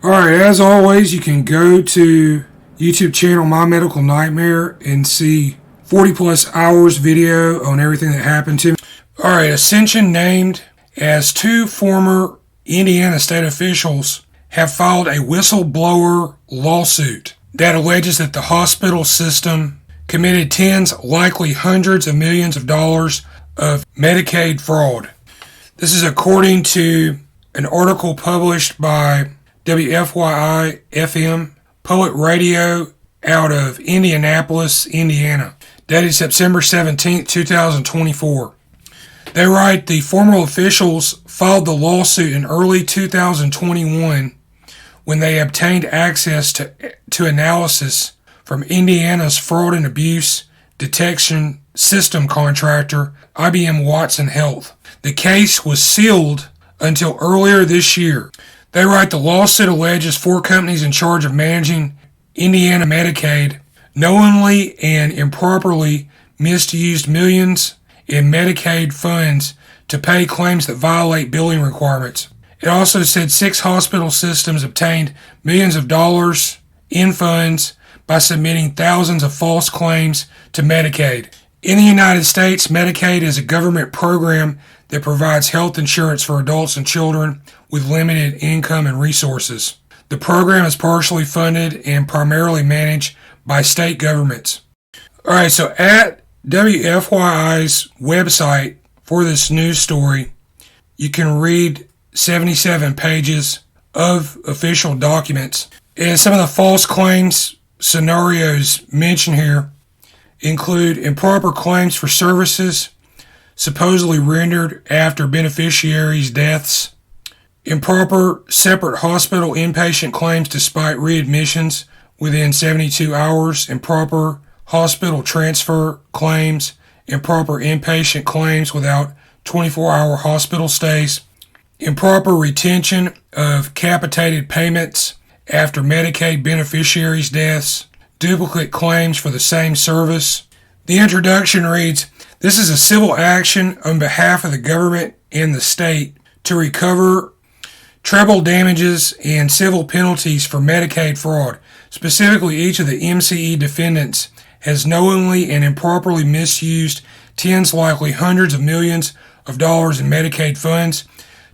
Alright, as always, you can go to YouTube channel My Medical Nightmare and see 40 plus hours video on everything that happened to me. Alright, Ascension named as two former Indiana state officials have filed a whistleblower lawsuit that alleges that the hospital system committed tens, likely hundreds of millions of dollars of Medicaid fraud. This is according to an article published by WFYI-FM Public Radio out of Indianapolis, Indiana, dated September 17, 2024. They write, the former officials filed the lawsuit in early 2021 when they obtained access to analysis from Indiana's fraud and abuse detection system contractor, IBM Watson Health. The case was sealed until earlier this year. They write, the lawsuit alleges four companies in charge of managing Indiana Medicaid knowingly and improperly misused millions in Medicaid funds to pay claims that violate billing requirements. It also said 6 hospital systems obtained millions of dollars in funds by submitting thousands of false claims to Medicaid. In the United States, Medicaid is a government program that provides health insurance for adults and children with limited income and resources. The program is partially funded and primarily managed by state governments. Alright, so at WFYI's website for this news story, you can read 77 pages of official documents. And some of the false claims scenarios mentioned here include improper claims for services supposedly rendered after beneficiaries' deaths, improper separate hospital inpatient claims despite readmissions within 72 hours, improper hospital transfer claims, improper inpatient claims without 24-hour hospital stays, improper retention of capitated payments after Medicaid beneficiaries' deaths, duplicate claims for the same service. The introduction reads, this is a civil action on behalf of the government and the state to recover treble damages and civil penalties for Medicaid fraud. Specifically, each of the MCE defendants has knowingly and improperly misused tens, likely hundreds of millions of dollars in Medicaid funds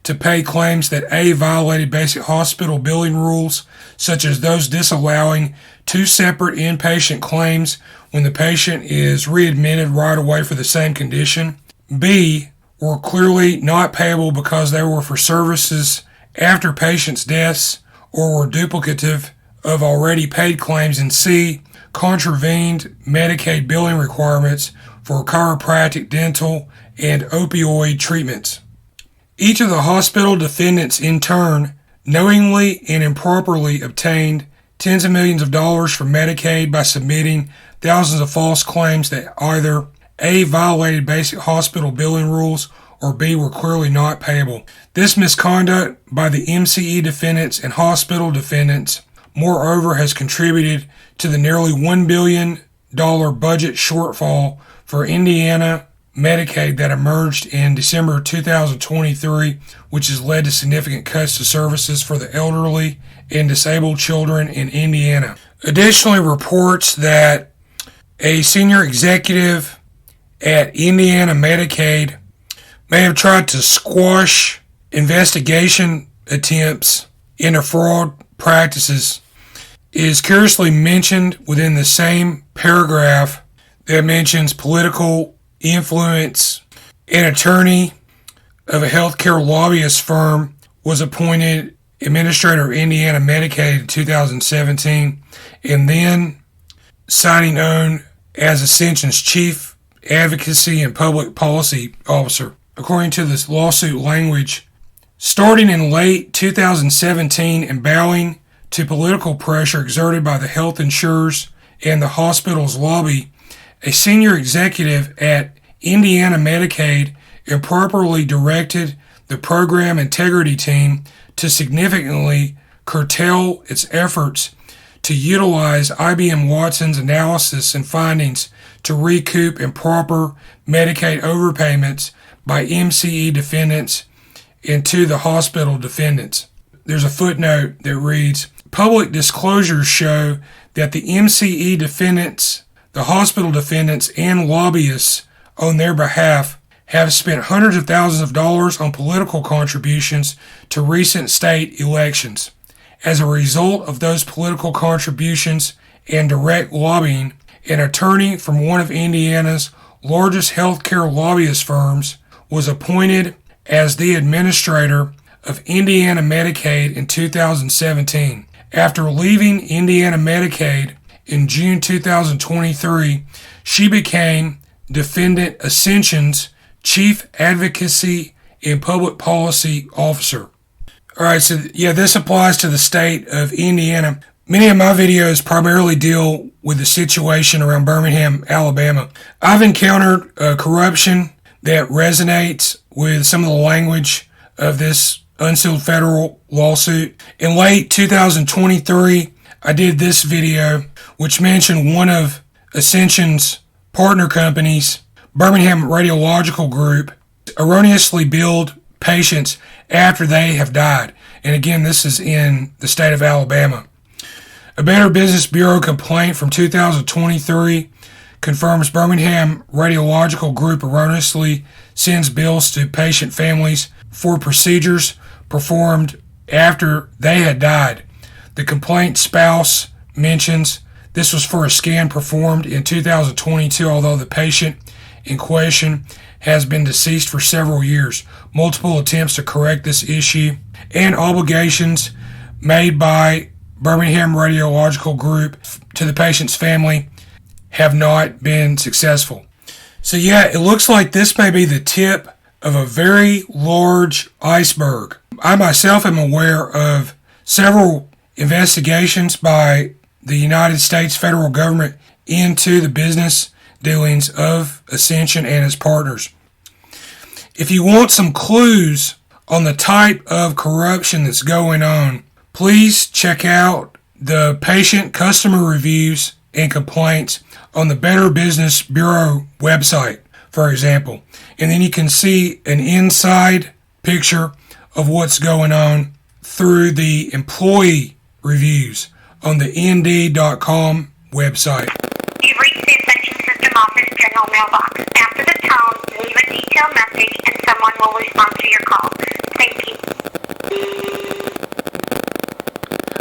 to pay claims that A, violated basic hospital billing rules, such as those disallowing 2 separate inpatient claims when the patient is readmitted right away for the same condition, B, were clearly not payable because they were for services after patients' deaths or were duplicative of already paid claims, and C, contravened Medicaid billing requirements for chiropractic, dental, and opioid treatments. Each of the hospital defendants, in turn, knowingly and improperly obtained tens of millions of dollars from Medicaid by submitting thousands of false claims that either A, violated basic hospital billing rules, or B, were clearly not payable. This misconduct by the MCE defendants and hospital defendants, moreover, has contributed to the nearly $1 billion budget shortfall for Indiana Medicaid that emerged in December 2023, which has led to significant cuts to services for the elderly and disabled children in Indiana. Additionally, reports that a senior executive at Indiana Medicaid may have tried to squash investigation attempts into fraud practices is curiously mentioned within the same paragraph that mentions political influence. An attorney of a healthcare lobbyist firm was appointed administrator of Indiana Medicaid in 2017 and then signing on as Ascension's chief advocacy and public policy officer. According to this lawsuit language, starting in late 2017 and bowing to political pressure exerted by the health insurers and the hospital's lobby, a senior executive at Indiana Medicaid improperly directed the program integrity team to significantly curtail its efforts to utilize IBM Watson's analysis and findings to recoup improper Medicaid overpayments by MCE defendants and to the hospital defendants. there's a footnote that reads, public disclosures show that the MCE defendants, the hospital defendants, and lobbyists on their behalf have spent hundreds of thousands of dollars on political contributions to recent state elections. As a result of those political contributions and direct lobbying, an attorney from one of Indiana's largest healthcare lobbyist firms was appointed as the administrator of Indiana Medicaid in 2017. After leaving Indiana Medicaid in June 2023, she became Defendant Ascension's Chief Advocacy and Public Policy Officer. Alright, so this applies to the state of Indiana. Many of my videos primarily deal with the situation around Birmingham, Alabama. I've encountered corruption that resonates with some of the language of this unsealed federal lawsuit. In late 2023, I did this video which mentioned one of Ascension's partner companies, Birmingham Radiological Group, erroneously billed patients after they have died. And again, this is in the state of Alabama. A Better Business Bureau complaint from 2023 confirms Birmingham Radiological Group erroneously sends bills to patient families for procedures performed after they had died. The complaint spouse mentions this was for a scan performed in 2022, although the patient in question has been deceased for several years. Multiple attempts to correct this issue and obligations made by Birmingham Radiological Group to the patient's family have not been successful. So it looks like this may be the tip of a very large iceberg. I myself am aware of several investigations by the United States federal government into the business dealings of Ascension and its partners. If you want some clues on the type of corruption that's going on, please check out the patient customer reviews and complaints on the Better Business Bureau website, for example. And then you can see an inside picture of what's going on through the employee reviews on the nd.com website. You've reached the Ascension System Office General Mailbox. After the tone, leave a detailed message and someone will respond to your call. Thank you.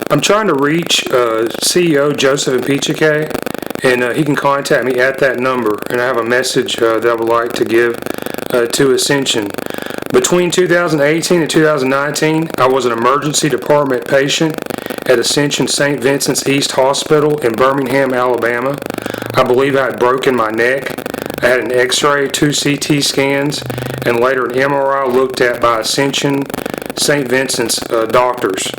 I'm trying to reach CEO Joseph Impichike, and he can contact me at that number, and I have a message that I would like to give to Ascension. Between 2018 and 2019, I was an emergency department patient at Ascension St. Vincent's East Hospital in Birmingham, Alabama. I believe I had broken my neck. I had an x-ray, 2 CT scans, and later an MRI looked at by Ascension St. Vincent's doctors.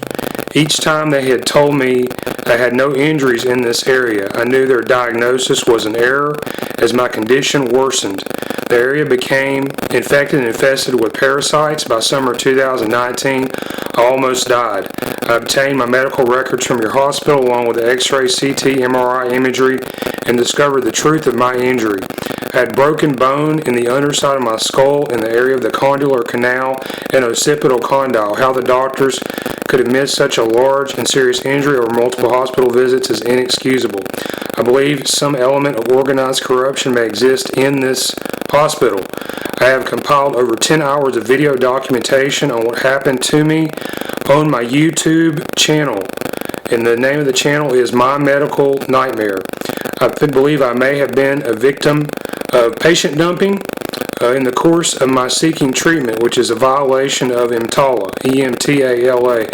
Each time they had told me I had no injuries in this area, I knew their diagnosis was an error as my condition worsened. The area became infected and infested with parasites. By summer 2019, I almost died. I obtained my medical records from your hospital along with the x-ray, CT, MRI imagery and discovered the truth of my injury. I had broken bone in the underside of my skull in the area of the condylar canal and occipital condyle. How the doctors could have missed such a large and serious injury over multiple hospital visits is inexcusable. I believe some element of organized corruption may exist in this hospital. I have compiled over 10 hours of video documentation on what happened to me on my YouTube channel, and the name of the channel is My Medical Nightmare. I believe I may have been a victim of patient dumping in the course of my seeking treatment, which is a violation of EMTALA, E-M-T-A-L-A.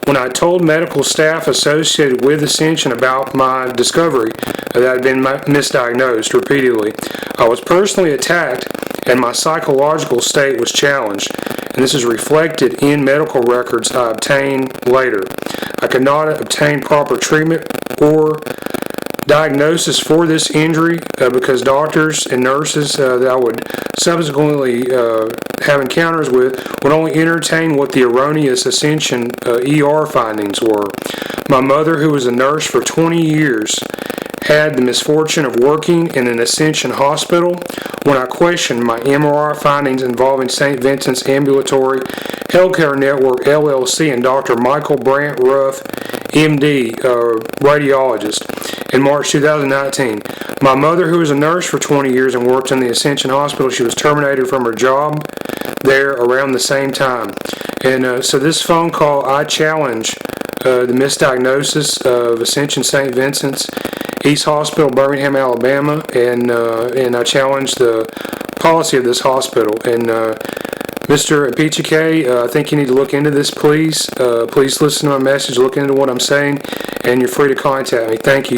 When I told medical staff associated with Ascension about my discovery that I had been misdiagnosed repeatedly, I was personally attacked and my psychological state was challenged, and this is reflected in medical records I obtained later. I could not obtain proper treatment or diagnosis for this injury because doctors and nurses that I would subsequently have encounters with would only entertain what the erroneous Ascension ER findings were. My mother, who was a nurse for 20 years, had the misfortune of working in an Ascension hospital when I questioned my MRI findings involving St. Vincent's Ambulatory Healthcare Network, LLC, and Dr. Michael Brandt Ruff, MD, radiologist, in March 2019. My mother, who was a nurse for 20 years and worked in the Ascension Hospital, she was terminated from her job there around the same time. And so this phone call, I challenge the misdiagnosis of Ascension St. Vincent's East Hospital, Birmingham, Alabama, and I challenge the policy of this hospital. And Mr. Pichike, I think you need to look into this, please. Please listen to my message, look into what I'm saying, and you're free to contact me. Thank you.